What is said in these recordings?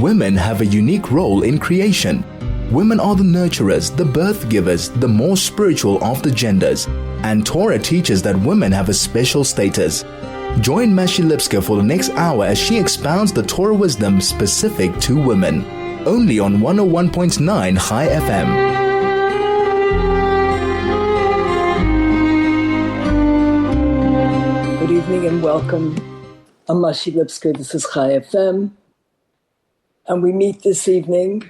women have a unique role in creation. Women are the nurturers, the birth givers, the more spiritual of the genders. And Torah teaches that women have a special status. Join Mashi Lipska for the next hour as she expounds the Torah wisdom specific to women. Only on 101.9 High FM. Good evening and welcome. I'm Mashi Lipska. This is High FM. And we meet this evening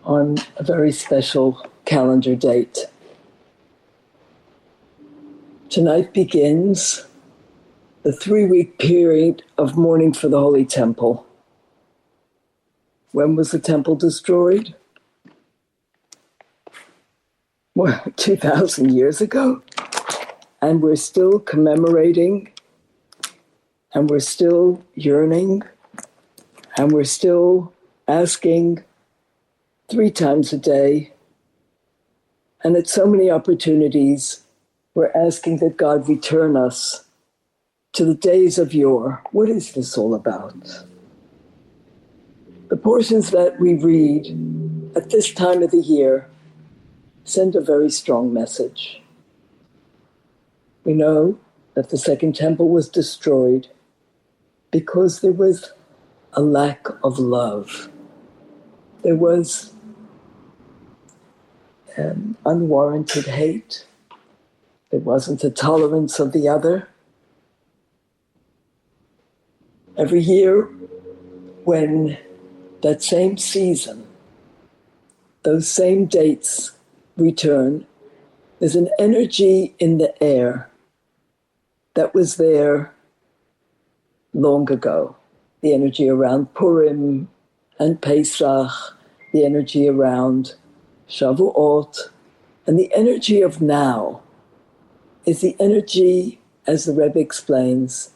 on a very special calendar date. Tonight begins the 3-week period of mourning for the Holy Temple. When was the temple destroyed? Well, 2,000 years ago. And we're still commemorating, and we're still yearning, and we're still asking 3 times a day. And at so many opportunities, we're asking that God return us to the days of yore. What is this all about? The portions that we read at this time of the year send a very strong message. We know that the Second Temple was destroyed because there was a lack of love. There was unwarranted hate. There wasn't a tolerance of the other. Every year, when that same season, those same dates return, there's an energy in the air that was there long ago. The energy around Purim and Pesach, the energy around Shavuot, and the energy of now is the energy, as the Rebbe explains,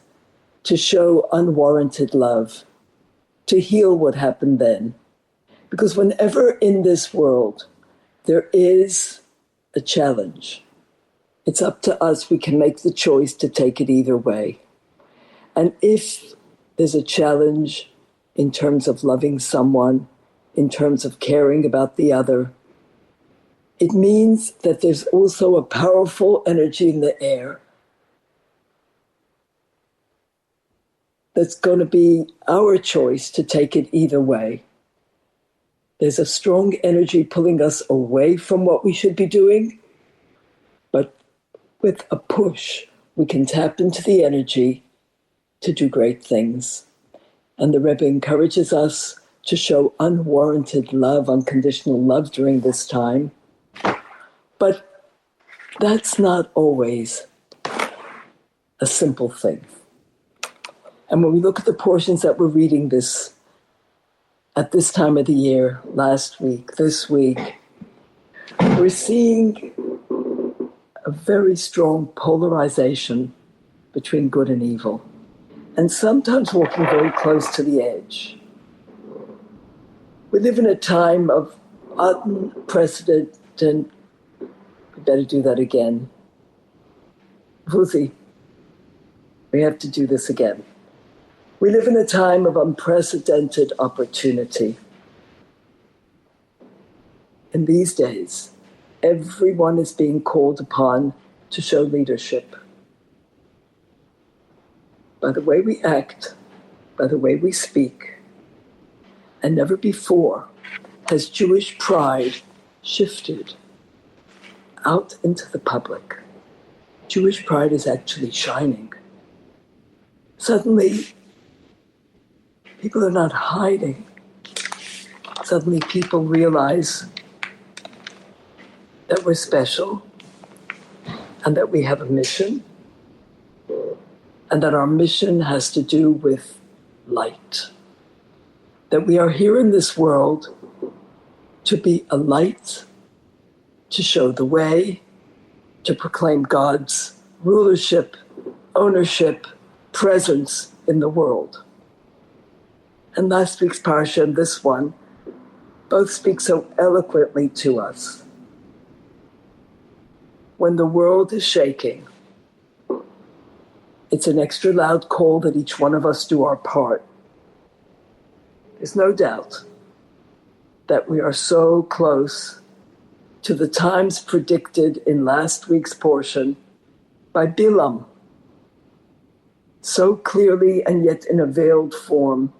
to show unwarranted love, to heal what happened then. Because whenever in this world there is a challenge, it's up to us. We can make the choice to take it either way. And if there's a challenge in terms of loving someone, in terms of caring about the other, it means that there's also a powerful energy in the air that's going to be our choice to take it either way. There's a strong energy pulling us away from what we should be doing, but with a push, we can tap into the energy to do great things. And the Rebbe encourages us to show unwarranted love, unconditional love during this time. But that's not always a simple thing. And when we look at the portions that we're reading this at this time of the year, last week, this week, we're seeing a very strong polarization between good and evil, and sometimes walking very close to the edge. We live in a time of unprecedented, we better do that again. Vuzi, we have to do this again. We live in a time of unprecedented opportunity. In these days, everyone is being called upon to show leadership. By the way we act, by the way we speak. And never before has Jewish pride shifted out into the public. Jewish pride is actually shining. Suddenly, people are not hiding. Suddenly people realize that we're special and that we have a mission, and that our mission has to do with light. That we are here in this world to be a light, to show the way, to proclaim God's rulership, ownership, presence in the world. And last week's parsha and this one both speak so eloquently to us. When the world is shaking, it's an extra loud call that each one of us do our part. There's no doubt that we are so close to the times predicted in last week's portion by Bilam, so clearly and yet in a veiled form.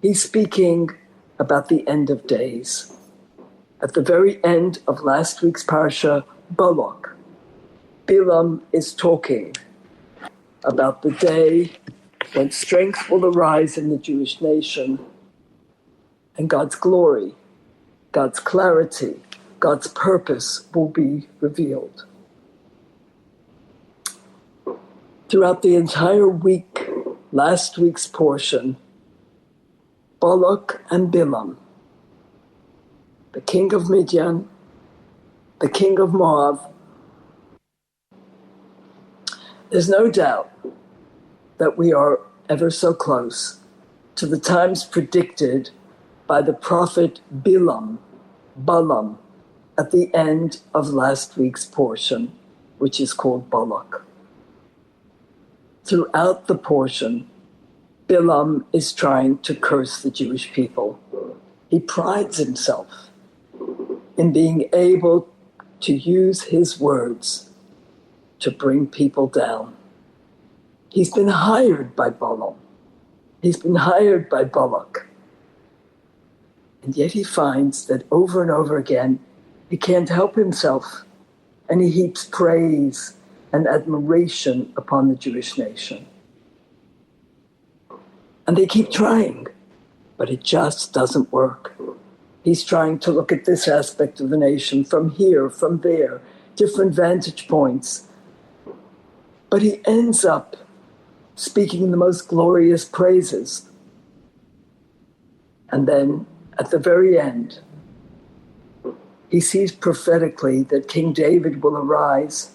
He's speaking about the end of days. At the very end of last week's parsha, Balak, Bilam is talking about the day when strength will arise in the Jewish nation and God's glory, God's clarity, God's purpose will be revealed. Throughout the entire week, last week's portion, Balak and Bilam, the king of Midian, the king of Moab, there's no doubt that we are ever so close to the times predicted by the prophet Balaam, at the end of last week's portion, which is called Balak. Throughout the portion, Balaam is trying to curse the Jewish people. He prides himself in being able to use his words to bring people down. He's been hired by Balaam. He's been hired by Balak. And yet he finds that over and over again, he can't help himself. And he heaps praise and admiration upon the Jewish nation. And they keep trying, but it just doesn't work. He's trying to look at this aspect of the nation from here, from there, different vantage points. But he ends up speaking the most glorious praises. And then at the very end, he sees prophetically that King David will arise,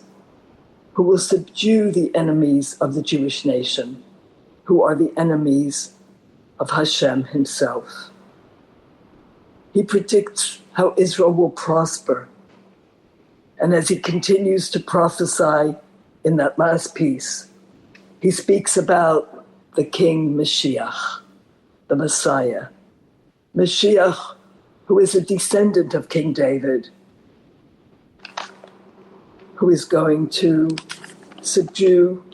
who will subdue the enemies of the Jewish nation, who are the enemies of Hashem himself. He predicts how Israel will prosper. And as he continues to prophesy in that last piece, he speaks about the King Mashiach, the Messiah. Mashiach, who is a descendant of King David, who is going to subdue,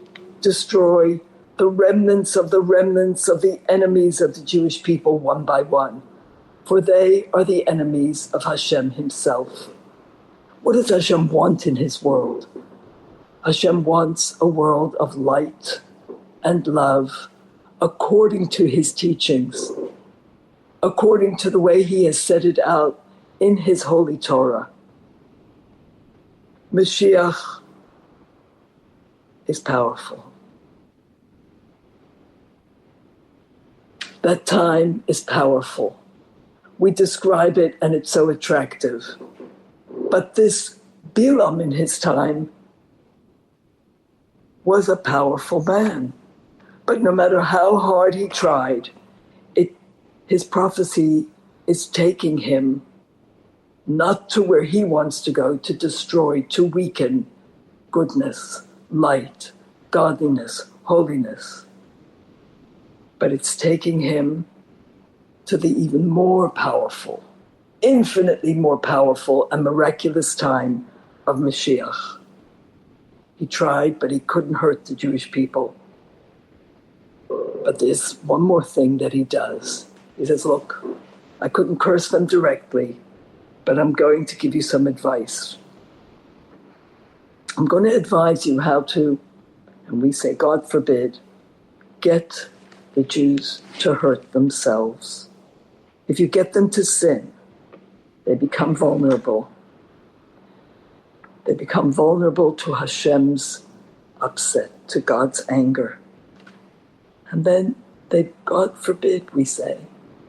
destroy the remnants of the enemies of the Jewish people one by one, for they are the enemies of Hashem himself. What does Hashem want in his world? Hashem wants a world of light and love according to his teachings, according to the way he has set it out in his holy Torah. Mashiach is powerful. That time is powerful. We describe it and it's so attractive. But this Bilam in his time was a powerful man. But no matter how hard he tried, his prophecy is taking him not to where he wants to go, to destroy, to weaken goodness, light, godliness, holiness. But it's taking him to the even more powerful, infinitely more powerful and miraculous time of Mashiach. He tried, but he couldn't hurt the Jewish people. But there's one more thing that he does. He says, look, I couldn't curse them directly, but I'm going to give you some advice. I'm going to advise you how to, and we say, God forbid, get the Jews to hurt themselves. If you get them to sin, they become vulnerable. They become vulnerable to Hashem's upset, to God's anger. And then they, God forbid, we say,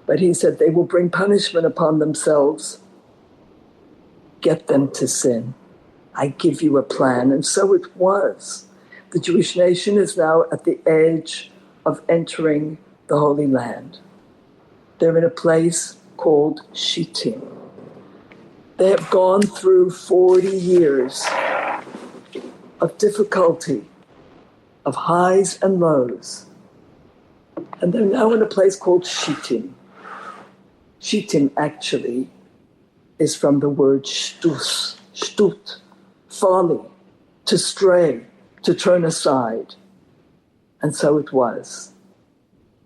but he said they will bring punishment upon themselves. Get them to sin. I give you a plan. And so it was. The Jewish nation is now at the edge of entering the Holy Land. They're in a place called Shittim. They have gone through 40 years of difficulty, of highs and lows. And they're now in a place called Shittim. Shittim actually is from the word shtus, shtut, folly, to stray, to turn aside. And so it was.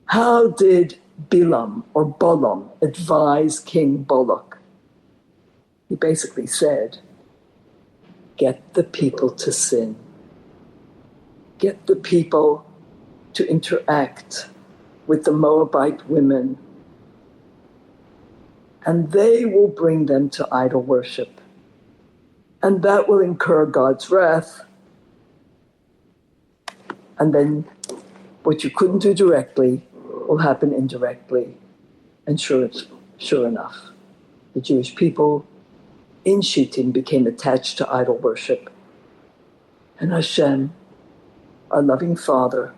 How did Bilam or Balaam advise King Balak? He basically said, get the people to sin. Get the people to interact with the Moabite women, and they will bring them to idol worship. And that will incur God's wrath. And then what you couldn't do directly will happen indirectly. And sure enough, the Jewish people in Shittim became attached to idol worship. And Hashem, our loving Father,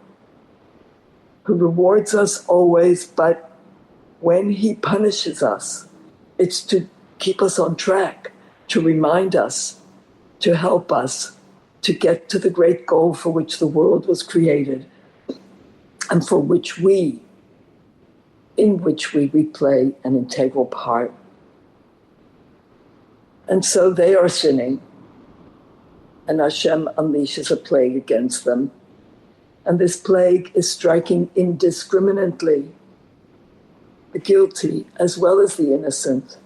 who rewards us always, but when he punishes us, it's to keep us on track, to remind us, to help us to get to the great goal for which the world was created and for which in which we play an integral part. And so they are sinning, and Hashem unleashes a plague against them. And this plague is striking indiscriminately the guilty as well as the innocent.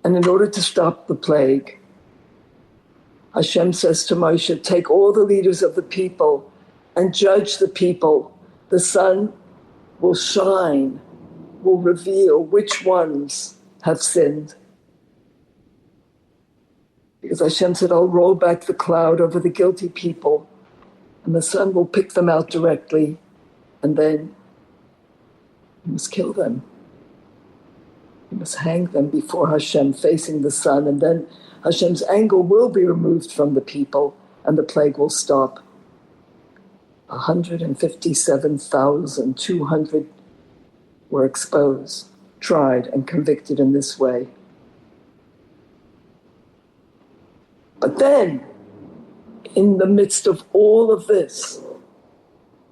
And in order to stop the plague, Hashem says to Moshe, take all the leaders of the people and judge the people. The sun will shine, will reveal which ones have sinned. Because Hashem said, I'll roll back the cloud over the guilty people, and the sun will pick them out directly, and then you must kill them. You must hang them before Hashem, facing the sun, and then Hashem's anger will be removed from the people, and the plague will stop. 157,200 were exposed, tried, and convicted in this way. But then, in the midst of all of this,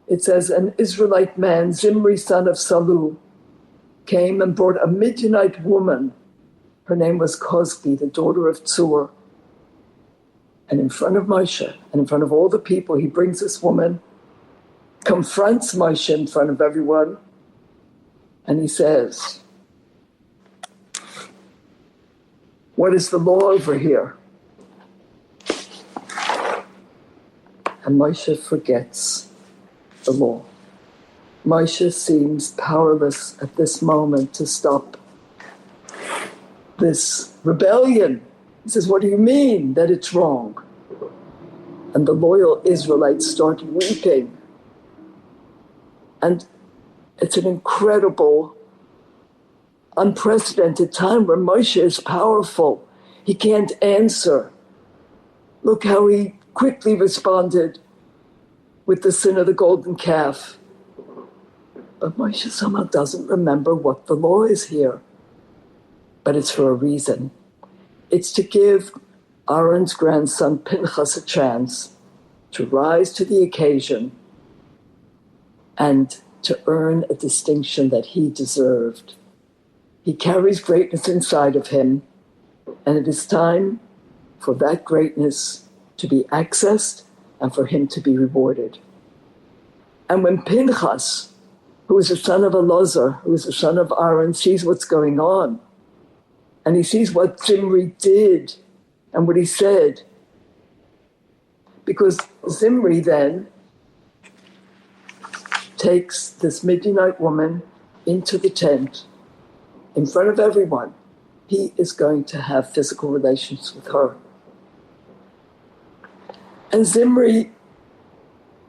it says, an Israelite man, Zimri, son of Salu, came and brought a Midianite woman. Her name was Kozbi, the daughter of Tzur. And in front of Moshe, and in front of all the people, he brings this woman, confronts Moshe in front of everyone, and he says, what is the law over here? And Moshe forgets the law. Moshe seems powerless at this moment to stop this rebellion. He says, what do you mean that it's wrong? And the loyal Israelites start weeping. And it's an incredible, unprecedented time where Moshe is powerful. He can't answer. Look how he quickly responded with the sin of the golden calf. But Moshe somehow doesn't remember what the law is here. But it's for a reason. It's to give Aaron's grandson Pinchas a chance to rise to the occasion and to earn a distinction that he deserved. He carries greatness inside of him, and it is time for that greatness to be accessed and for him to be rewarded. And when Pinchas, who is the son of Elazar, who is the son of Aaron, sees what's going on, and he sees what Zimri did and what he said, because Zimri then takes this Midianite woman into the tent in front of everyone. He is going to have physical relations with her. And Zimri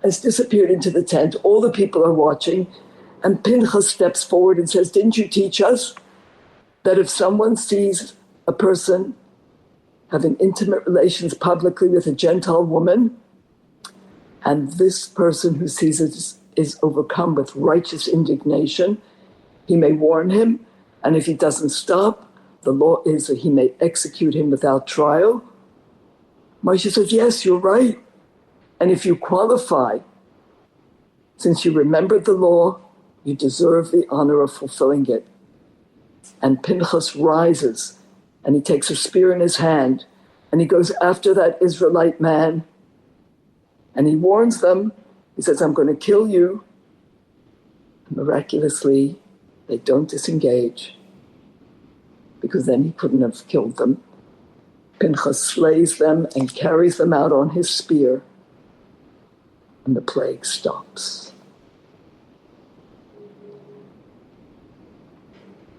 has disappeared into the tent. All the people are watching. And Pinchas steps forward and says, didn't you teach us that if someone sees a person having intimate relations publicly with a Gentile woman, and this person who sees it is overcome with righteous indignation, he may warn him, and if he doesn't stop, the law is that he may execute him without trial? Moshe says, yes, you're right. And if you qualify, since you remembered the law You deserve the honor of fulfilling it. And Pinchas rises, and he takes a spear in his hand, and he goes after that Israelite man, and he warns them. He says, I'm going to kill you. And miraculously, they don't disengage, because then he couldn't have killed them. Pinchas slays them and carries them out on his spear, and the plague stops.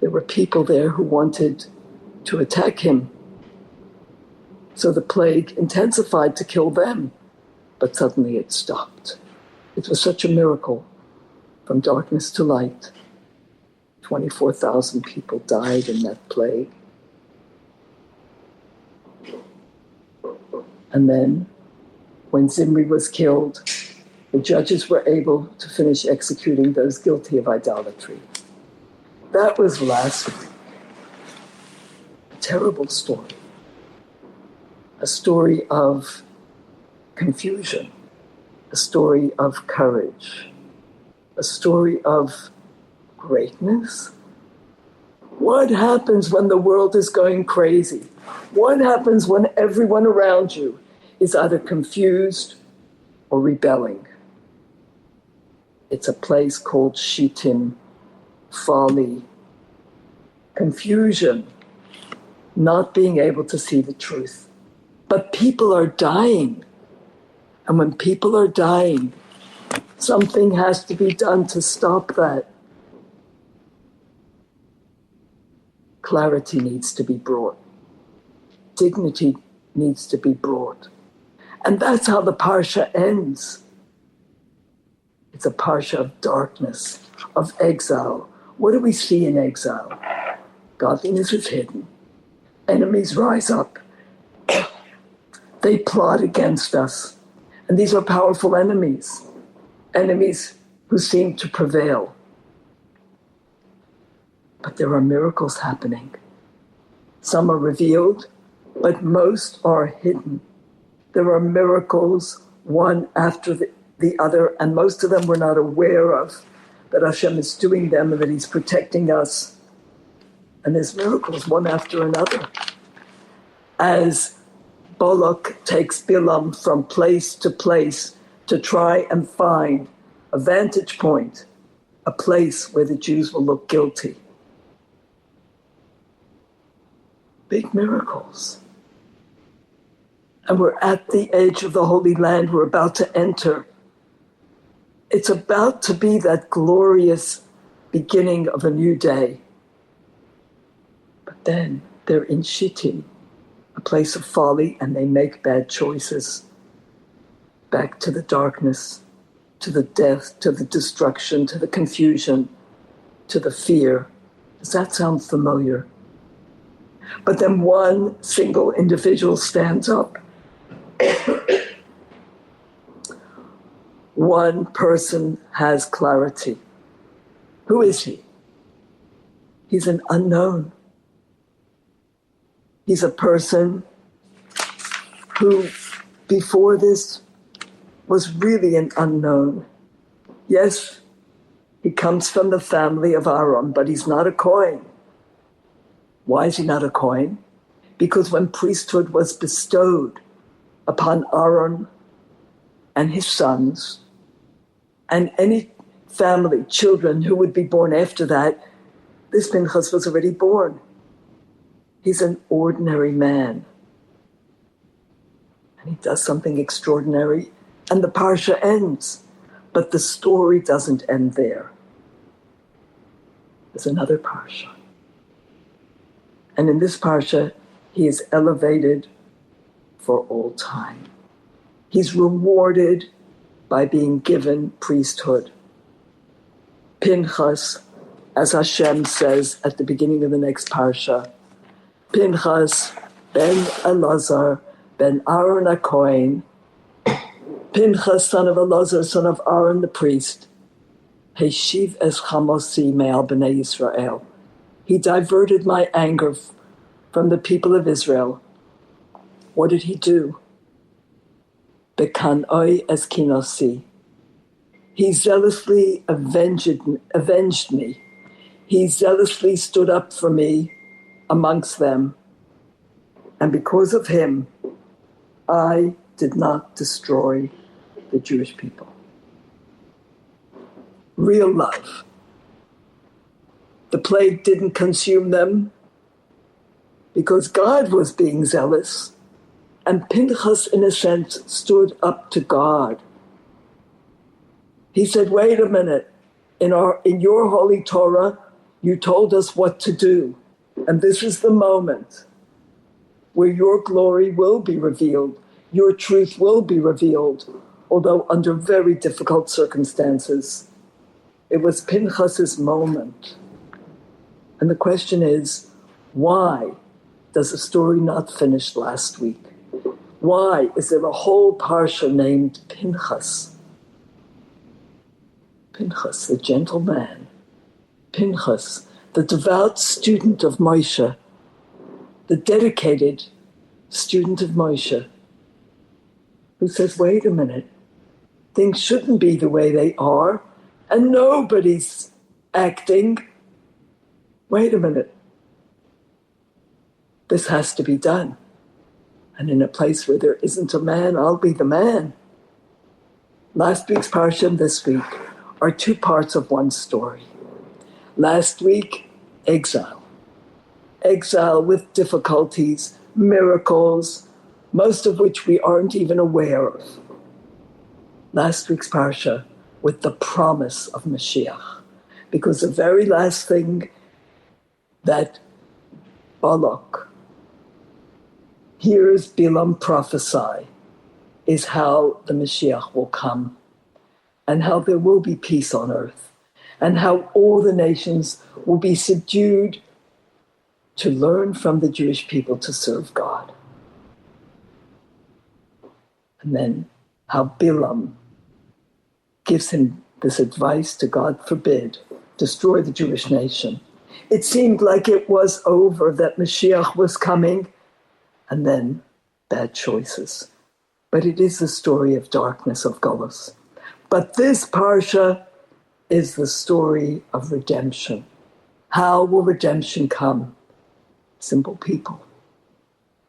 There were people there who wanted to attack him, so the plague intensified to kill them, but suddenly it stopped. It was such a miracle, from darkness to light. 24,000 people died in that plague. And then, when Zimri was killed, the judges were able to finish executing those guilty of idolatry. That was last week. A terrible story. A story of confusion. A story of courage. A story of greatness. What happens when the world is going crazy? What happens when everyone around you is either confused or rebelling? It's a place called Shittim, folly, confusion, not being able to see the truth. But people are dying. And when people are dying, something has to be done to stop that. Clarity needs to be brought. Dignity needs to be brought. And that's how the Parsha ends. It's a Parsha of darkness, of exile. What do we see in exile? Godliness is hidden. Enemies rise up. They plot against us. And these are powerful enemies. Enemies who seem to prevail. But there are miracles happening. Some are revealed, but most are hidden. There are miracles, one after the other, and most of them we're not aware of, that Hashem is doing them and that He's protecting us. And there's miracles, one after another. As Balak takes Bilam from place to place to try and find a vantage point, a place where the Jews will look guilty. Big miracles. And we're at the edge of the Holy Land. We're about to enter. It's about to be that glorious beginning of a new day. But then they're in Shittim, a place of folly, and they make bad choices. Back to the darkness, to the death, to the destruction, to the confusion, to the fear. Does that sound familiar? But then one single individual stands up. One person has clarity. Who is he? He's an unknown. He's a person who, before this, was really an unknown. Yes, he comes from the family of Aaron, but he's not a Kohen. Why is he not a Kohen? Because when priesthood was bestowed upon Aaron and his sons, and any family, children who would be born after that, this Pinchas was already born. He's an ordinary man. And he does something extraordinary, and the Parsha ends. But the story doesn't end there. There's another Parsha. And in this Parsha, he is elevated for all time. He's rewarded by being given priesthood. Pinchas, as Hashem says at the beginning of the next Parsha, Pinchas ben Elazar ben Aaron HaKohen, Pinchas, son of Elazar, son of Aaron the priest, Heshiv es chamosi me'al b'nei Yisrael. He diverted my anger from the people of Israel. What did he do? Bekanoi es kinosi. He zealously avenged me. He zealously stood up for me amongst them. And because of him, I did not destroy the Jewish people. Real love. The plague didn't consume them because God was being zealous, and Pinchas, in a sense, stood up to God. He said, wait a minute, in your holy Torah, you told us what to do, and this is the moment where your glory will be revealed, your truth will be revealed, although under very difficult circumstances. It was Pinchas's moment. And the question is, why does the story not finish last week? Why is there a whole parsha named Pinchas? Pinchas, the gentle man. Pinchas, the devout student of Moshe, the dedicated student of Moshe, who says, wait a minute, things shouldn't be the way they are, and nobody's acting. Wait a minute. This has to be done. And in a place where there isn't a man, I'll be the man. Last week's parsha and this week are two parts of one story. Last week, exile. Exile with difficulties, miracles, most of which we aren't even aware of. Last week's parsha with the promise of Mashiach. Because the very last thing that Balak hears Bilam prophesy is how the Mashiach will come, and how there will be peace on earth, and how all the nations will be subdued to learn from the Jewish people to serve God. And then how Bilam gives him this advice to, God forbid, destroy the Jewish nation. It seemed like it was over, that Mashiach was coming, and then bad choices. But it is the story of darkness, of Golus. But this parsha is the story of redemption. How will redemption come? Simple people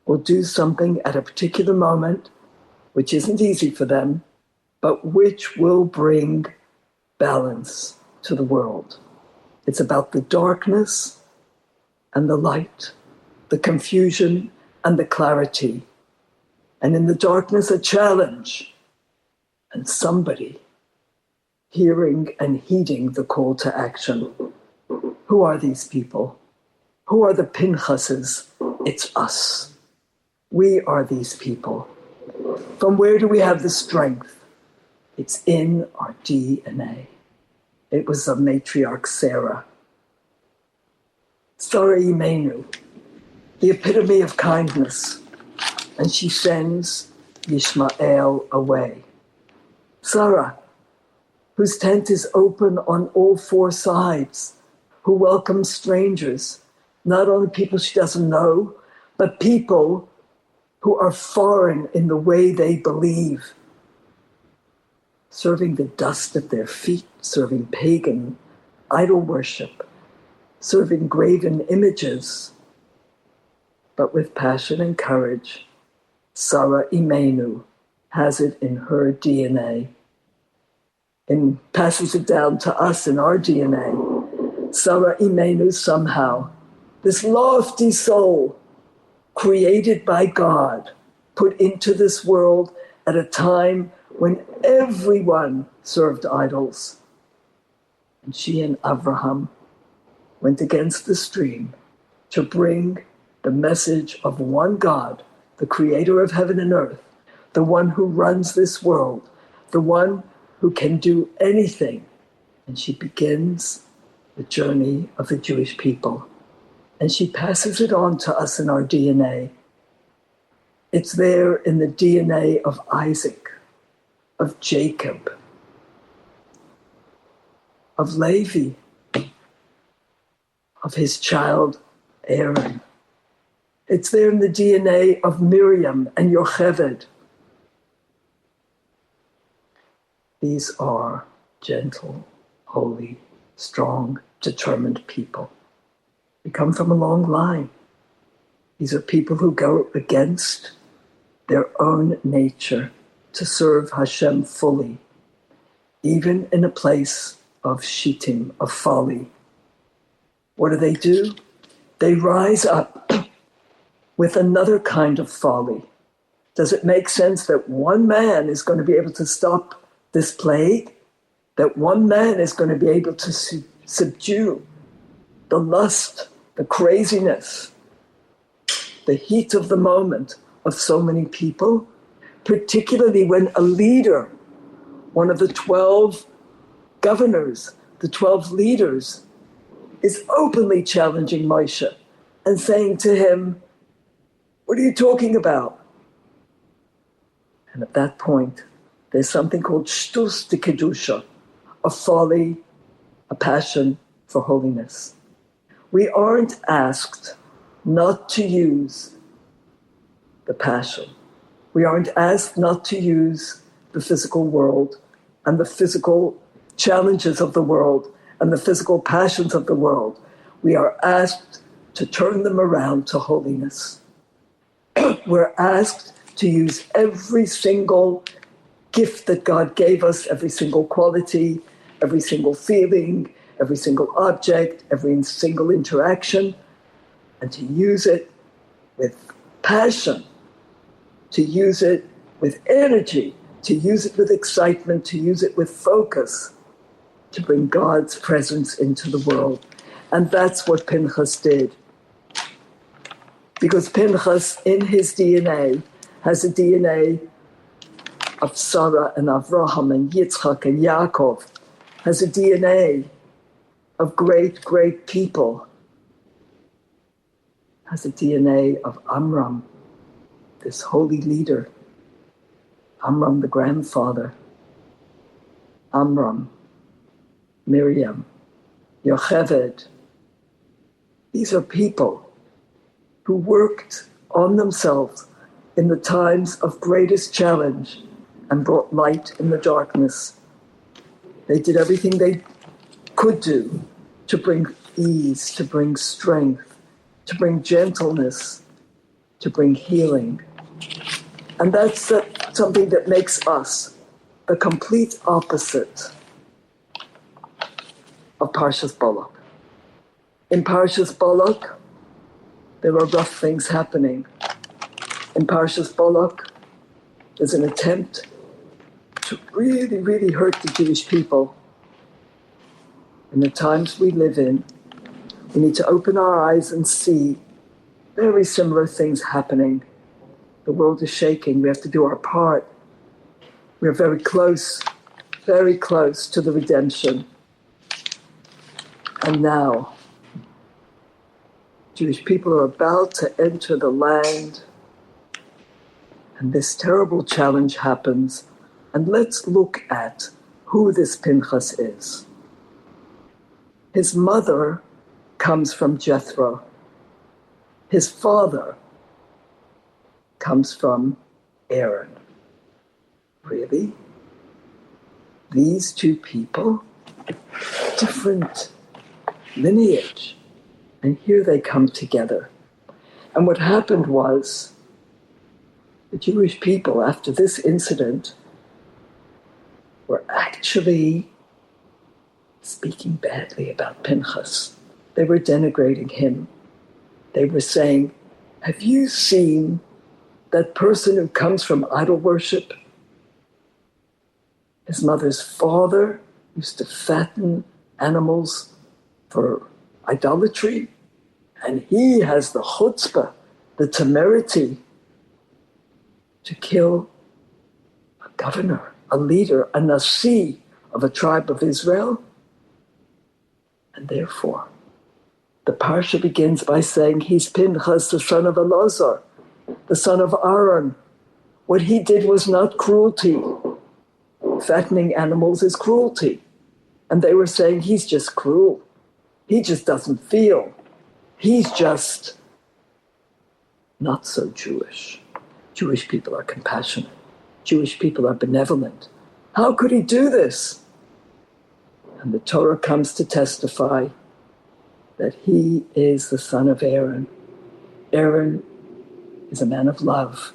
will do something at a particular moment, which isn't easy for them, but which will bring balance to the world. It's about the darkness and the light, the confusion and the clarity. And in the darkness, a challenge. And somebody hearing and heeding the call to action. Who are these people? Who are the Pinchases? It's us. We are these people. From where do we have the strength? It's in our DNA. It was the matriarch Sarah. Sarah Imenu, the epitome of kindness. And she sends Yishmael away. Sarah, whose tent is open on all four sides, who welcomes strangers, not only people she doesn't know, but people who are foreign in the way they believe, serving the dust at their feet, serving pagan idol worship, serving graven images, but with passion and courage. Sarah Imenu has it in her DNA and passes it down to us in our DNA. Sarah Imenu somehow, this lofty soul created by God, put into this world at a time when everyone served idols. And she and Abraham went against the stream to bring the message of one God, the creator of heaven and earth, the one who runs this world, the one who can do anything. And she begins the journey of the Jewish people. And she passes it on to us in our DNA. It's there in the DNA of Isaac, of Jacob, of Levi, of his child Aaron. It's there in the DNA of Miriam and Yocheved. These are gentle, holy, strong, determined people. We come from a long line. These are people who go against their own nature to serve Hashem fully, even in a place of shittim, of folly. What do? They rise up with another kind of folly. Does it make sense that one man is going to be able to stop this plague? That one man is going to be able to subdue the lust, the craziness, the heat of the moment of so many people, particularly when a leader, one of the 12 governors, the 12 leaders, is openly challenging Moshe and saying to him, "What are you talking about?" And at that point, there's something called shtus de kedusha, a folly, a passion for holiness. We aren't asked not to use the passion. We aren't asked not to use the physical world and the physical challenges of the world and the physical passions of the world. We are asked to turn them around to holiness. We're asked to use every single gift that God gave us, every single quality, every single feeling, every single object, every single interaction, and to use it with passion, to use it with energy, to use it with excitement, to use it with focus, to bring God's presence into the world. And that's what Pinchas did. Because Pinchas, in his DNA, has a DNA of Sarah and Avraham and Yitzchak and Yaakov, has a DNA of great, great people, has a DNA of Amram, this holy leader, Amram the grandfather, Amram, Miriam, Yocheved. These are people who worked on themselves in the times of greatest challenge and brought light in the darkness. They did everything they could do to bring ease, to bring strength, to bring gentleness, to bring healing. And that's something that makes us the complete opposite of Parshas Balak. In Parshas Balak, there are rough things happening. In Parshas Balak, there's an attempt to really, really hurt the Jewish people. In the times we live in, we need to open our eyes and see very similar things happening. The world is shaking. We have to do our part. We're very close to the redemption. And now, Jewish people are about to enter the land, and this terrible challenge happens. And let's look at who this Pinchas is. His mother comes from Jethro. His father comes from Aaron. Really? These two people? Different lineage. And here they come together. And what happened was, the Jewish people, after this incident, were actually speaking badly about Pinchas. They were denigrating him. They were saying, "Have you seen that person who comes from idol worship? His mother's father used to fatten animals for idolatry, and he has the chutzpah, the temerity, to kill a governor, a leader, a nasi of a tribe of Israel." And therefore, the parsha begins by saying he's Pinchas, the son of Elazar, the son of Aaron. What he did was not cruelty. Fattening animals is cruelty. And they were saying he's just cruel. He just doesn't feel. He's just not so Jewish. Jewish people are compassionate. Jewish people are benevolent. How could he do this? And the Torah comes to testify that he is the son of Aaron. Aaron is a man of love,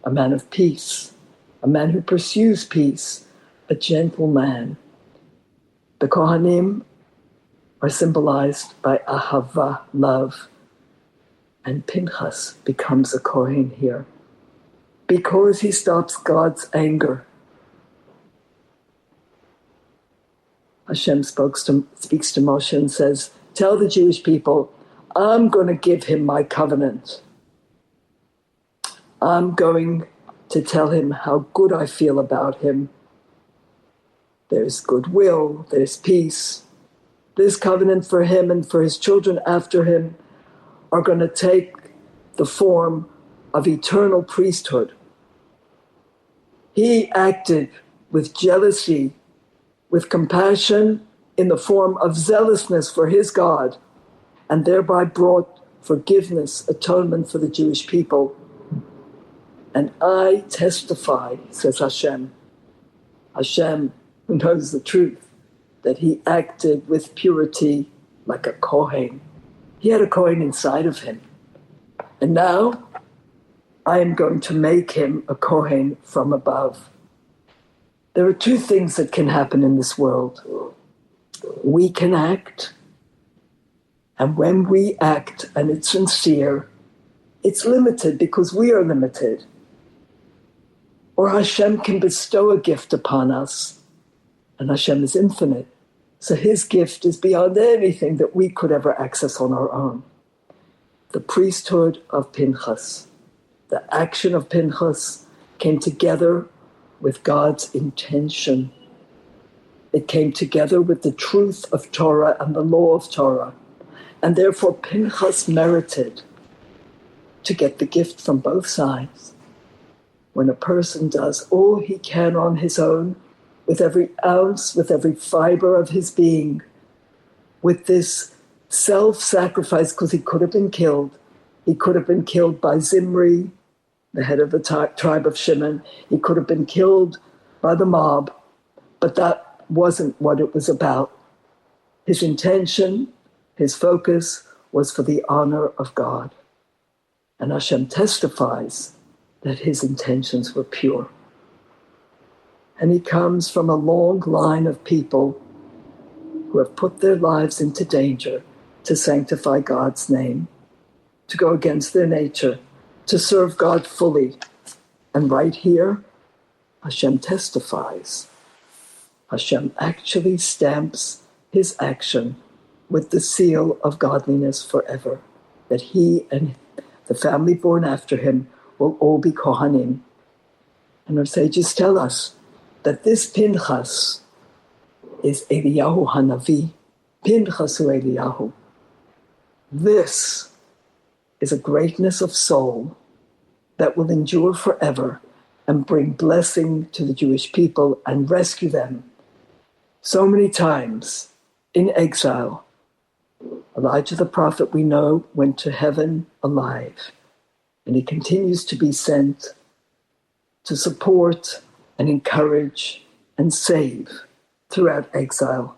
a man of peace, a man who pursues peace, a gentle man. The Kohanim are symbolized by ahava, love, and Pinchas becomes a Kohen here because he stops God's anger. Hashem speaks to Moshe and says, tell the Jewish people, I'm going to give him my covenant. I'm going to tell him how good I feel about him. There's goodwill, there's peace. This covenant for him and for his children after him are going to take the form of eternal priesthood. He acted with jealousy, with compassion in the form of zealousness for his God, and thereby brought forgiveness, atonement for the Jewish people. And I testify, says Hashem, who knows the truth, that he acted with purity like a Kohen. He had a Kohen inside of him. And now I am going to make him a Kohen from above. There are two things that can happen in this world. We can act, and when we act and it's sincere, it's limited because we are limited. Or Hashem can bestow a gift upon us, and Hashem is infinite. So his gift is beyond anything that we could ever access on our own. The priesthood of Pinchas, the action of Pinchas came together with God's intention. It came together with the truth of Torah and the law of Torah. And therefore Pinchas merited to get the gift from both sides. When a person does all he can on his own, with every ounce, with every fiber of his being, with this self-sacrifice, because he could have been killed. He could have been killed by Zimri, the head of the tribe of Shimon. He could have been killed by the mob, but that wasn't what it was about. His intention, his focus was for the honor of God. And Hashem testifies that his intentions were pure. And he comes from a long line of people who have put their lives into danger to sanctify God's name, to go against their nature, to serve God fully. And right here, Hashem testifies. Hashem actually stamps his action with the seal of godliness forever, that he and the family born after him will all be Kohanim. And our sages tell us that this Pinchas is Eliyahu Hanavi, Pinchas hu Eliyahu. This is a greatness of soul that will endure forever and bring blessing to the Jewish people and rescue them. So many times in exile, Elijah the prophet, we know, went to heaven alive, and he continues to be sent to support and encourage and save throughout exile.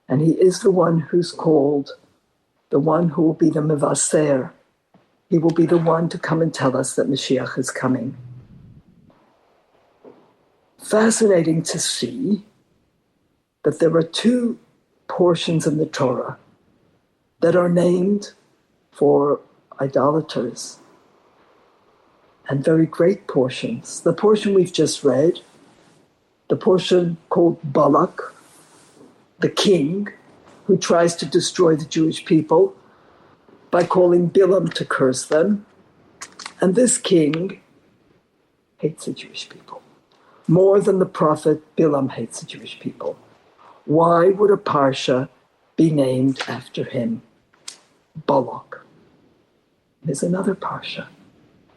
And he is the one who's called, the one who will be the Mevaser. He will be the one to come and tell us that Mashiach is coming. Fascinating to see that there are two portions in the Torah that are named for idolaters, and very great portions. The portion we've just read, the portion called Balak, the king, who tries to destroy the Jewish people by calling Bilam to curse them. And this king hates the Jewish people. More than the prophet, Bilam hates the Jewish people. Why would a parsha be named after him? Balak. There's another parsha,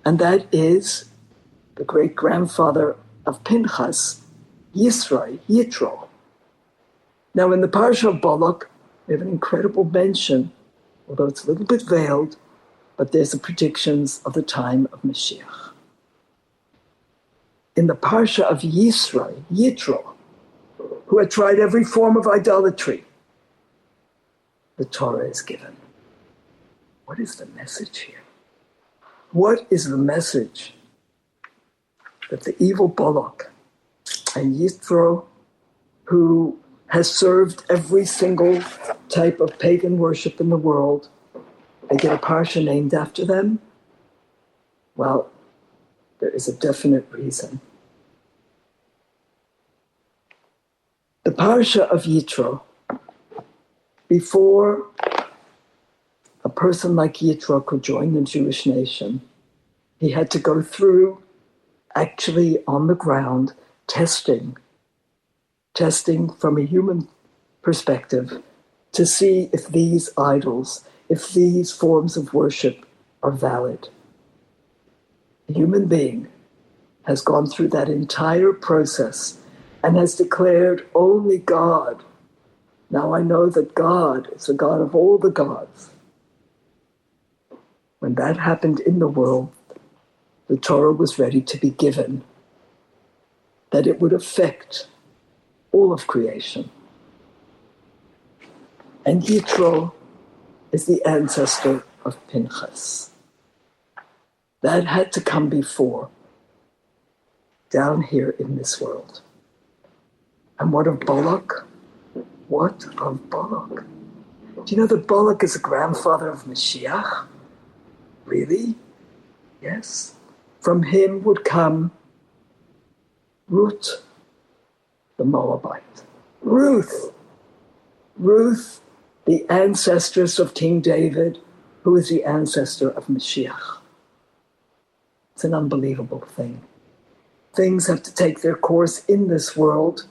and that is the great-grandfather of Pinchas, Yitro. Now, in the parsha of Balak, we have an incredible mention, although it's a little bit veiled, but there's the predictions of the time of Mashiach. In the parsha of Yitro, who had tried every form of idolatry, the Torah is given. What is the message here? What is the message that the evil Balak and Yitro, who has served every single type of pagan worship in the world, they get a parsha named after them? Well, there is a definite reason. The parsha of Yitro, before a person like Yitro could join the Jewish nation, he had to go through, actually on the ground, testing from a human perspective to see if these idols, if these forms of worship are valid. A human being has gone through that entire process and has declared only God. Now I know that God is the God of all the gods. When that happened in the world, the Torah was ready to be given, that it would affect all of creation. And Yitro is the ancestor of Pinchas. That had to come before, down here in this world. And what of Balak? What of Balak? Do you know that Balak is the grandfather of Mashiach? Really? Yes. From him would come Ruth, the Moabite. Ruth, the ancestress of King David, who is the ancestor of Mashiach. It's an unbelievable thing. Things have to take their course in this world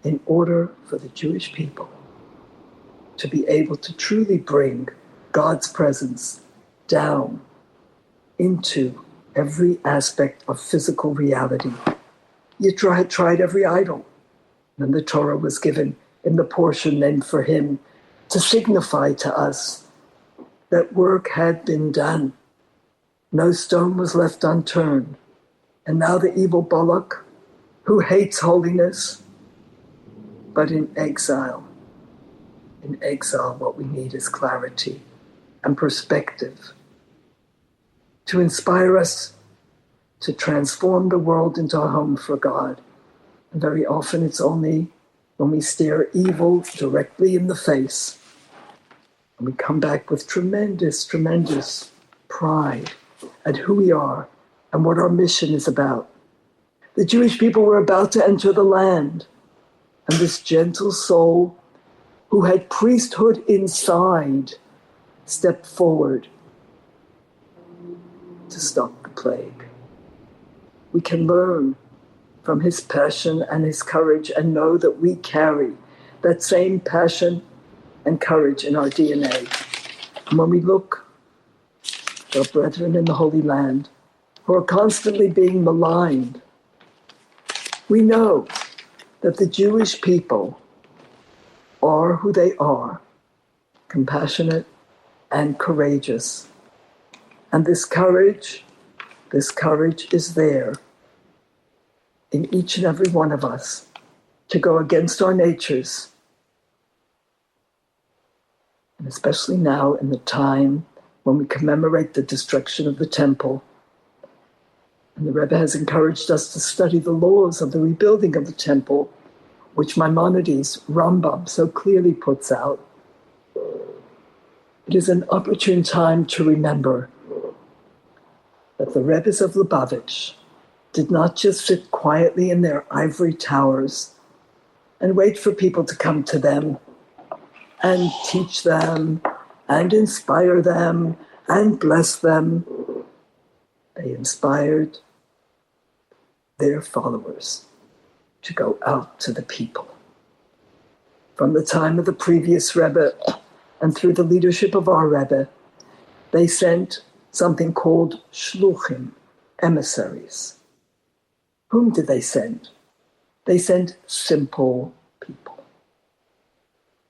in order for the Jewish people to be able to truly bring God's presence down into every aspect of physical reality. Yitro had tried every idol. Then the Torah was given in the portion named for him to signify to us that work had been done. No stone was left unturned. And now the evil Balak, who hates holiness, but in exile, what we need is clarity and perspective to inspire us to transform the world into a home for God. And very often it's only when we stare evil directly in the face and we come back with tremendous pride at who we are and what our mission is about. The Jewish people were about to enter the land, and this gentle soul who had priesthood inside stepped forward to stop the plague. We can learn from his passion and his courage and know that we carry that same passion and courage in our DNA. And when we look at our brethren in the Holy Land who are constantly being maligned, we know that the Jewish people are who they are, compassionate and courageous. And this courage is there in each and every one of us to go against our natures. And especially now in the time when we commemorate the destruction of the temple. And the Rebbe has encouraged us to study the laws of the rebuilding of the temple, which Maimonides, Rambam, so clearly puts out. It is an opportune time to remember that the Rebbes of Lubavitch did not just sit quietly in their ivory towers and wait for people to come to them and teach them and inspire them and bless them. They inspired their followers to go out to the people. From the time of the previous Rebbe and through the leadership of our Rebbe, they sent something called shluchim, emissaries. Whom did they send? They sent simple people,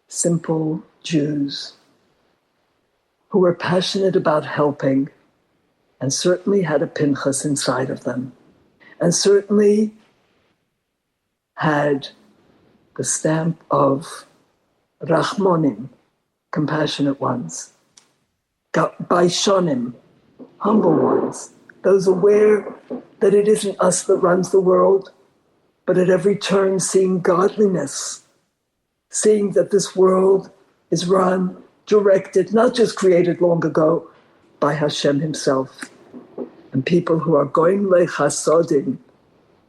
simple Jews who were passionate about helping and certainly had a Pinchas inside of them and certainly had the stamp of Rachmonim, compassionate ones. Baishonim, humble ones. Those aware that it isn't us that runs the world, but at every turn seeing godliness, seeing that this world is run, directed, not just created long ago, by Hashem himself. And people who are goim lechasodim,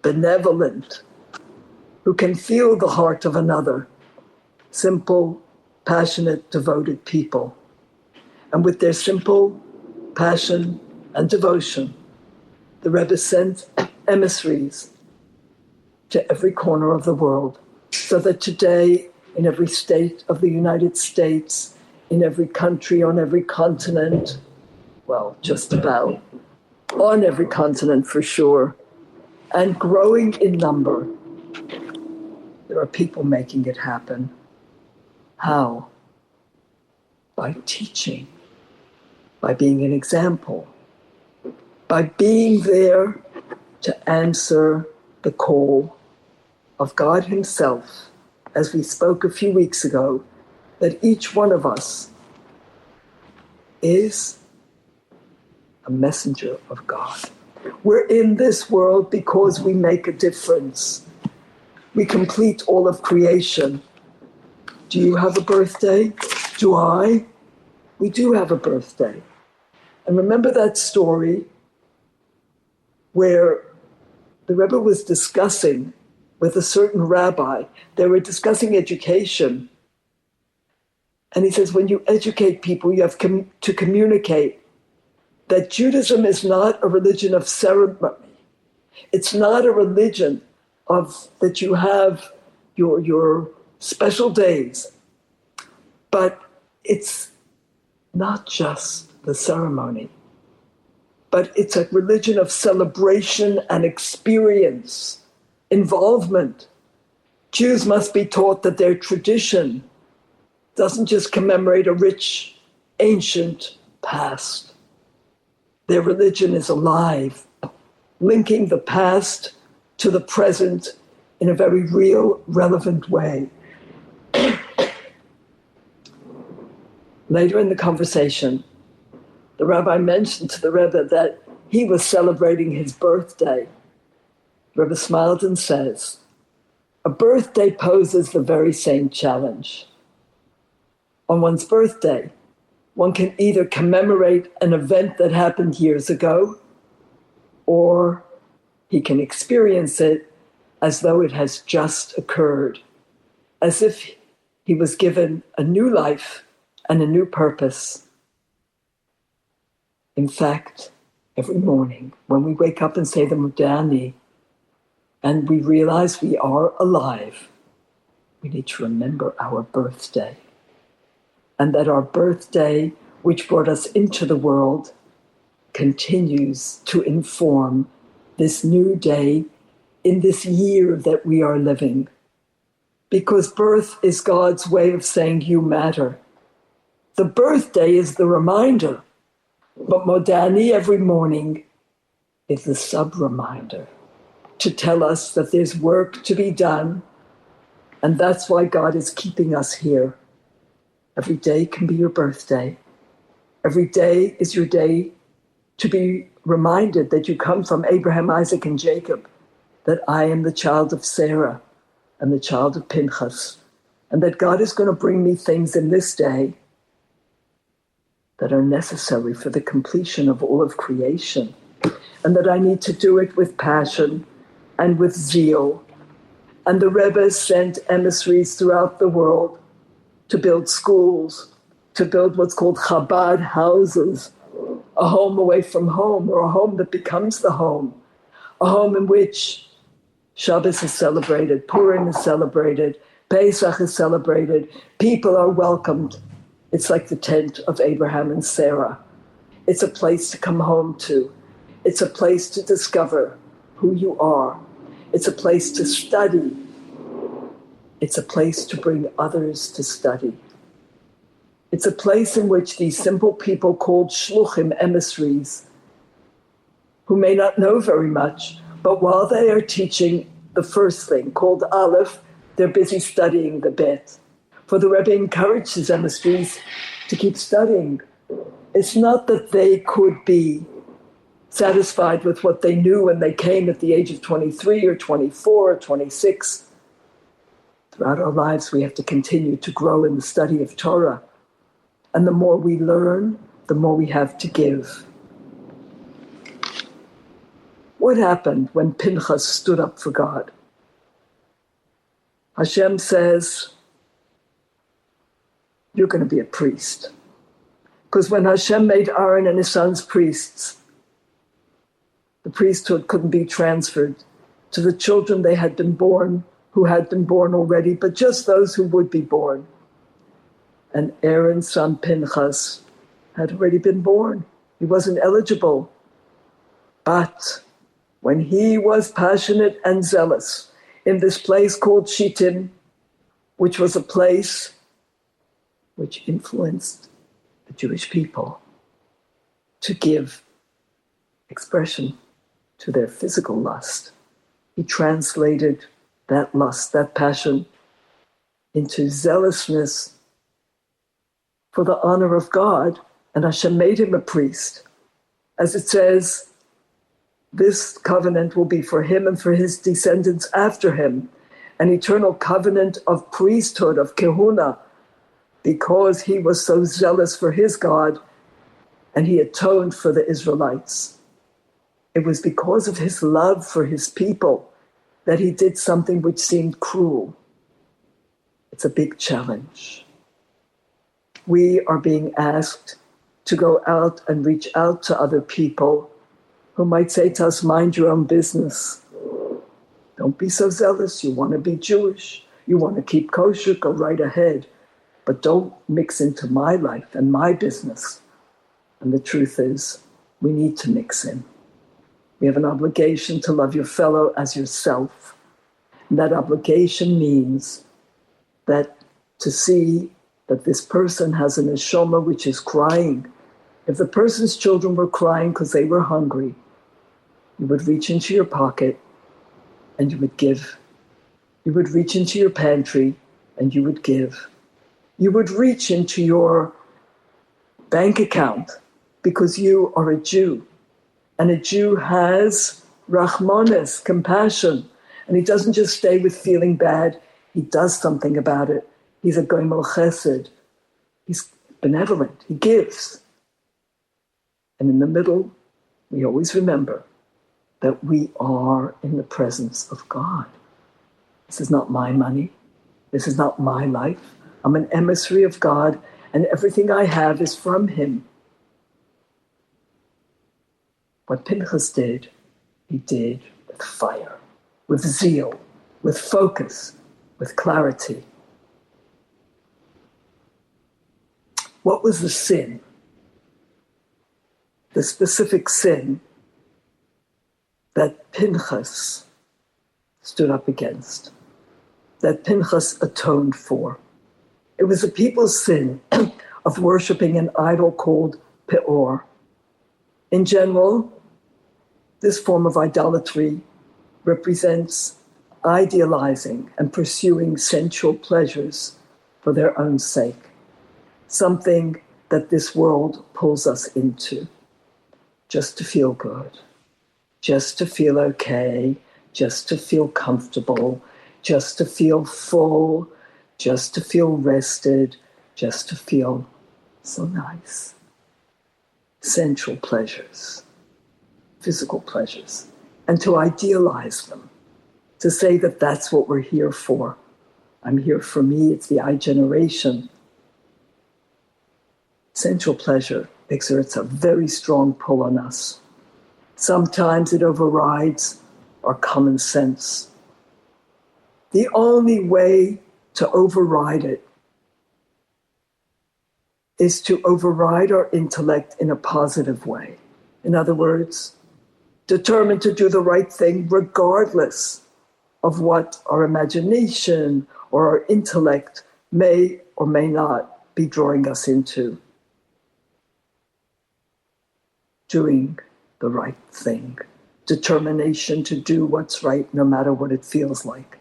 benevolent, who can feel the heart of another, simple, passionate, devoted people. And with their simple passion and devotion, the Rebbe sent emissaries to every corner of the world, so that today, in every state of the United States, in every country, on every continent, well, just about, on every continent for sure, and growing in number, there are people making it happen. How? By teaching, by being an example, by being there to answer the call of God himself, as we spoke a few weeks ago, that each one of us is a messenger of God. We're in this world because we make a difference. We complete all of creation. Do you have a birthday? Do I? We do have a birthday. And remember that story where the Rebbe was discussing with a certain rabbi, they were discussing education. And he says, when you educate people, you have to communicate that Judaism is not a religion of ceremony. It's not a religion of that you have your special days. But it's not just the ceremony, but it's a religion of celebration and experience, involvement. Jews must be taught that their tradition doesn't just commemorate a rich, ancient past. Their religion is alive, linking the past to the present in a very real, relevant way. Later in the conversation, the rabbi mentioned to the Rebbe that he was celebrating his birthday. The Rebbe smiled and says, a birthday poses the very same challenge. On one's birthday, one can either commemorate an event that happened years ago, or he can experience it as though it has just occurred, as if he was given a new life and a new purpose. In fact, every morning when we wake up and say the Mudani, and we realize we are alive, we need to remember our birthday. And that our birthday, which brought us into the world, continues to inform this new day in this year that we are living. Because birth is God's way of saying you matter. The birthday is the reminder, but Modani every morning is the sub-reminder to tell us that there's work to be done, and that's why God is keeping us here. Every day can be your birthday. Every day is your day to be reminded that you come from Abraham, Isaac, and Jacob, that I am the child of Sarah and the child of Pinchas, and that God is going to bring me things in this day that are necessary for the completion of all of creation, and that I need to do it with passion and with zeal. And the Rebbe sent emissaries throughout the world to build schools, to build what's called Chabad houses, a home away from home, or a home that becomes the home, a home in which Shabbos is celebrated, Purim is celebrated, Pesach is celebrated, people are welcomed. It's like the tent of Abraham and Sarah. It's a place to come home to. It's a place to discover who you are. It's a place to study. It's a place to bring others to study. It's a place in which these simple people called shluchim, emissaries, who may not know very much, but while they are teaching the first thing, called Aleph, they're busy studying the Bet. For the Rebbe encouraged his emissaries to keep studying. It's not that they could be satisfied with what they knew when they came at the age of 23 or 24 or 26. Throughout our lives, we have to continue to grow in the study of Torah. And the more we learn, the more we have to give. What happened when Pinchas stood up for God? Hashem says, you're going to be a priest. Because when Hashem made Aaron and his sons priests, the priesthood couldn't be transferred to the children they had been born, who had been born already, but just those who would be born. And Aaron's son Pinchas had already been born. He wasn't eligible. But when he was passionate and zealous in this place called Shittim, which was a place which influenced the Jewish people to give expression to their physical lust, he translated that lust, that passion, into zealousness for the honor of God, and Hashem made him a priest. As it says, this covenant will be for him and for his descendants after him, an eternal covenant of priesthood, of kehuna, because he was so zealous for his God and he atoned for the Israelites. It was because of his love for his people that he did something which seemed cruel. It's a big challenge. We are being asked to go out and reach out to other people who might say to us, mind your own business. Don't be so zealous. You want to be Jewish. You want to keep kosher, go right ahead. But don't mix into my life and my business. And the truth is, we need to mix in. We have an obligation to love your fellow as yourself. And that obligation means that to see that this person has a neshama which is crying. If the person's children were crying because they were hungry, you would reach into your pocket and you would give. You would reach into your pantry and you would give. You would reach into your bank account because you are a Jew. And a Jew has rachmanis, compassion. And he doesn't just stay with feeling bad, he does something about it. He's a goimel chesed. He's benevolent, he gives. And in the middle, we always remember that we are in the presence of God. This is not my money. This is not my life. I'm an emissary of God, and everything I have is from him. What Pinchas did, he did with fire, with zeal, with focus, with clarity. What was the sin? The specific sin that Pinchas stood up against, that Pinchas atoned for. It was the people's sin of worshiping an idol called Peor. In general, this form of idolatry represents idealizing and pursuing sensual pleasures for their own sake, something that this world pulls us into, just to feel good, just to feel okay, just to feel comfortable, just to feel full, just to feel rested, just to feel so nice. Sensual pleasures, physical pleasures, and to idealize them, to say that that's what we're here for. I'm here for me, it's the I generation. Sensual pleasure exerts a very strong pull on us. Sometimes it overrides our common sense. The only way to override it is to override our intellect in a positive way. In other words, determined to do the right thing regardless of what our imagination or our intellect may or may not be drawing us into. Doing the right thing. Determination to do what's right no matter what it feels like.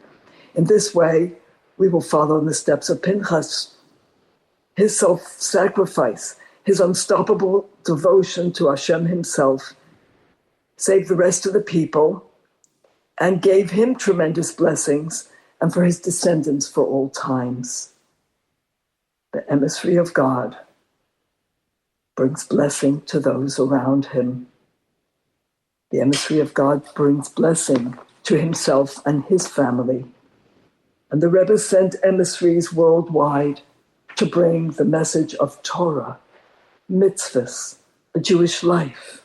In this way, We will follow in the steps of Pinchas, his self-sacrifice, his unstoppable devotion to Hashem himself, saved the rest of the people and gave him tremendous blessings, and for his descendants for all times. The emissary of God brings blessing to those around him. The emissary of God brings blessing to himself and his family. And the Rebbe sent emissaries worldwide to bring the message of Torah, mitzvahs, a Jewish life,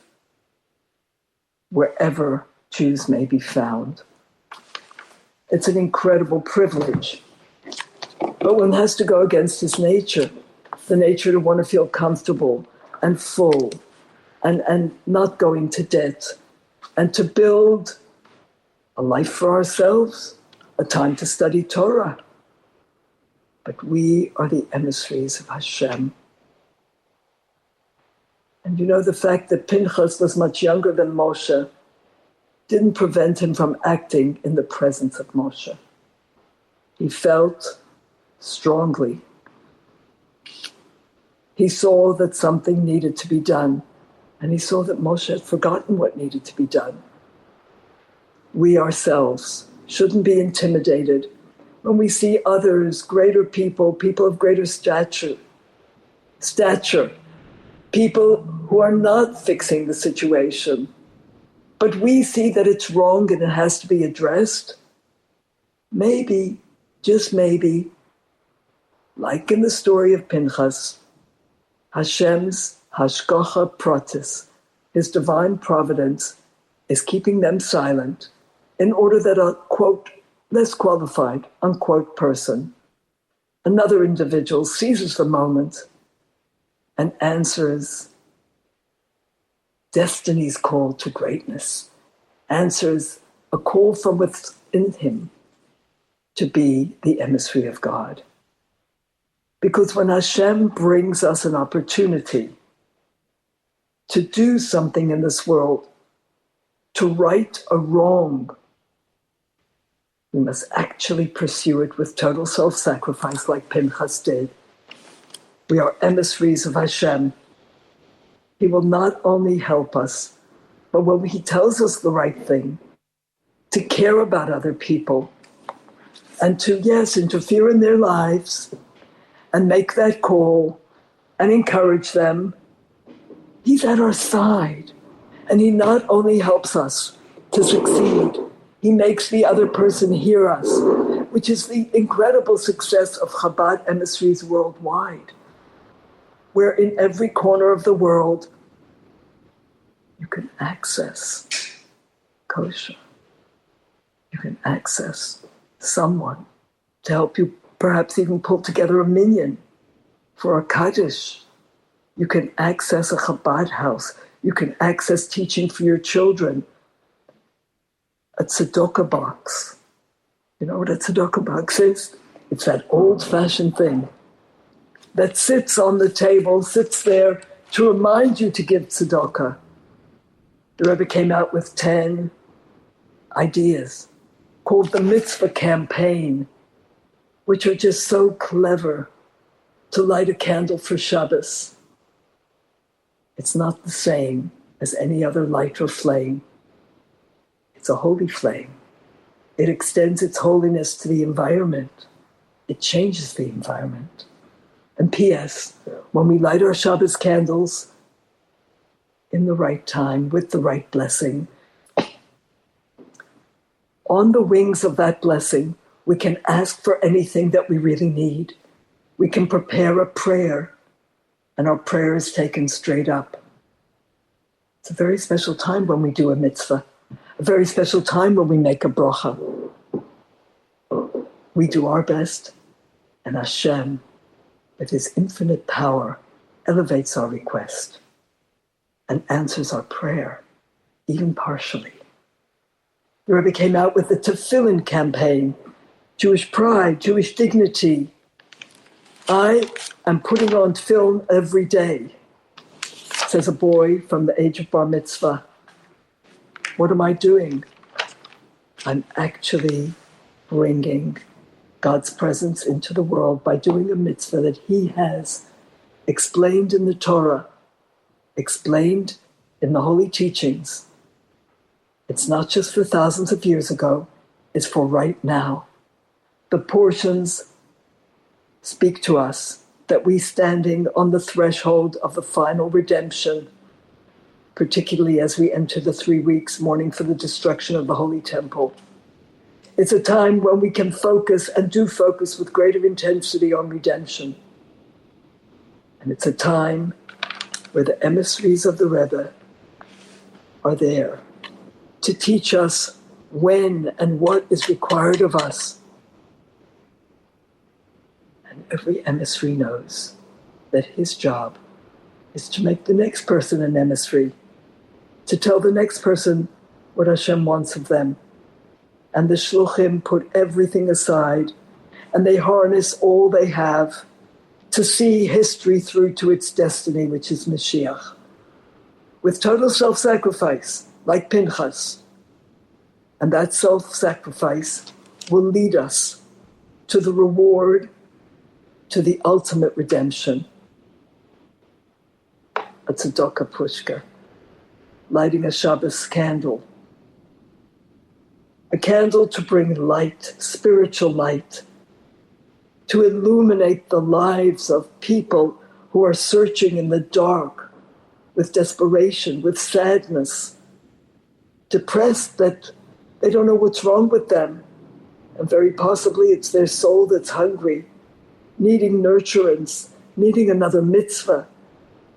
wherever Jews may be found. It's an incredible privilege. But one has to go against his nature, the nature to want to feel comfortable and full and not go into debt, and to build a life for ourselves, a time to study Torah. But we are the emissaries of Hashem. And you know, the fact that Pinchas was much younger than Moshe didn't prevent him from acting in the presence of Moshe. He felt strongly. He saw that something needed to be done, and he saw that Moshe had forgotten what needed to be done. We ourselves shouldn't be intimidated when we see others, greater people, people of greater stature, people who are not fixing the situation. But we see that it's wrong and it has to be addressed. Maybe, just maybe, like in the story of Pinchas, Hashem's hashgacha pratis, his divine providence, is keeping them silent in order that a, quote, less qualified, unquote, person, another individual, seizes the moment and answers destiny's call to greatness, answers a call from within him to be the emissary of God. Because when Hashem brings us an opportunity to do something in this world, to right a wrong, we must actually pursue it with total self-sacrifice like Pinchas did. We are emissaries of Hashem. He will not only help us, but when he tells us the right thing, to care about other people and to, yes, interfere in their lives and make that call and encourage them, he's at our side. And he not only helps us to succeed, he makes the other person hear us, which is the incredible success of Chabad emissaries worldwide, where in every corner of the world you can access kosher. You can access someone to help you perhaps even pull together a minyan for a kaddish. You can access a Chabad house. You can access teaching for your children. A tzedakah box. You know what a tzedakah box is? It's that old-fashioned thing that sits on the table, sits there to remind you to give tzedakah. The Rebbe came out with 10 ideas called the Mitzvah Campaign, which are just so clever to light a candle for Shabbos. It's not the same as any other light or flame. It's a holy flame. It extends its holiness to the environment. It changes the environment. And P.S., when we light our Shabbos candles in the right time, with the right blessing, on the wings of that blessing, we can ask for anything that we really need. We can prepare a prayer, and our prayer is taken straight up. It's a very special time when we do a mitzvah, a very special time when we make a bracha. We do our best, and Hashem, with his infinite power, elevates our request and answers our prayer, even partially. The Rebbe came out with the Tefillin campaign, Jewish pride, Jewish dignity. I am putting on tefillin every day, says a boy from the age of bar mitzvah. What am I doing? I'm actually bringing God's presence into the world by doing a mitzvah that he has explained in the Torah, explained in the holy teachings. It's not just for thousands of years ago, it's for right now. The portions speak to us that we standing on the threshold of the final redemption, particularly as we enter the 3 weeks mourning for the destruction of the Holy Temple. It's a time when we can focus and do focus with greater intensity on redemption. And it's a time where the emissaries of the Rebbe are there to teach us when and what is required of us. And every emissary knows that his job is to make the next person an emissary, to tell the next person what Hashem wants of them. And the shluchim put everything aside and they harness all they have to see history through to its destiny, which is Mashiach. With total self-sacrifice, like Pinchas. And that self-sacrifice will lead us to the reward, to the ultimate redemption. A tzedakah pushka, lighting a Shabbos candle. A candle to bring light, spiritual light, to illuminate the lives of people who are searching in the dark with desperation, with sadness, depressed that they don't know what's wrong with them. And very possibly it's their soul that's hungry, needing nurturance, needing another mitzvah.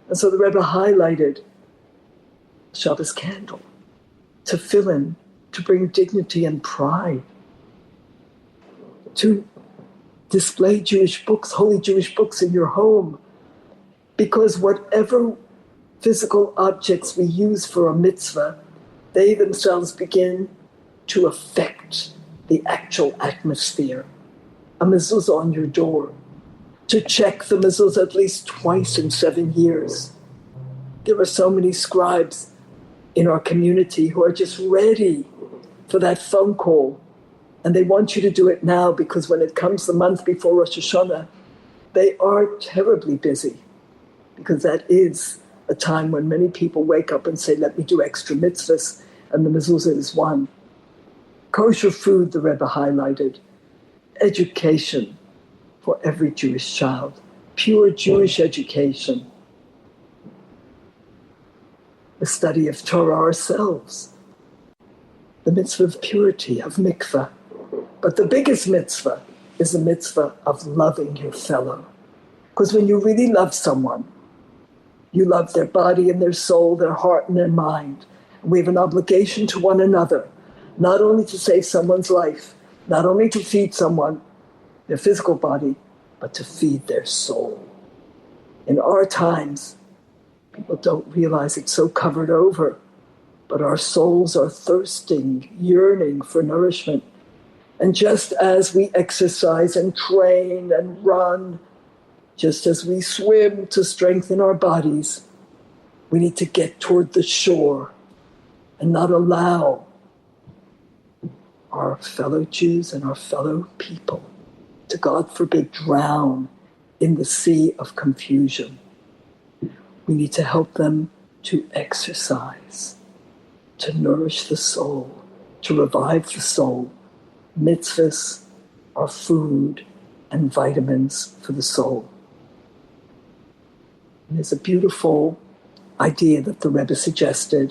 And so the Rebbe highlighted Shabbos candle to fill in, to bring dignity and pride, to display Jewish books, holy Jewish books in your home. Because whatever physical objects we use for a mitzvah, they themselves begin to affect the actual atmosphere. A mezuzah on your door, to check the mezuzah at least twice in 7 years. There are so many scribes in our community who are just ready for that phone call. And they want you to do it now because when it comes the month before Rosh Hashanah, they are terribly busy because that is a time when many people wake up and say, let me do extra mitzvahs, and the mezuzah is one. Kosher food, the Rebbe highlighted. Education for every Jewish child. Pure Jewish education. The study of Torah ourselves. The mitzvah of purity, of mikvah. But the biggest mitzvah is the mitzvah of loving your fellow. Because when you really love someone, you love their body and their soul, their heart and their mind. And we have an obligation to one another, not only to save someone's life, not only to feed someone, their physical body, but to feed their soul. In our times, people don't realize it's so covered over, but our souls are thirsting, yearning for nourishment. And just as we exercise and train and run, just as we swim to strengthen our bodies, we need to get toward the shore and not allow our fellow Jews and our fellow people to, God forbid, drown in the sea of confusion. We need to help them to exercise, to nourish the soul, to revive the soul. Mitzvahs are food and vitamins for the soul. And there's a beautiful idea that the Rebbe suggested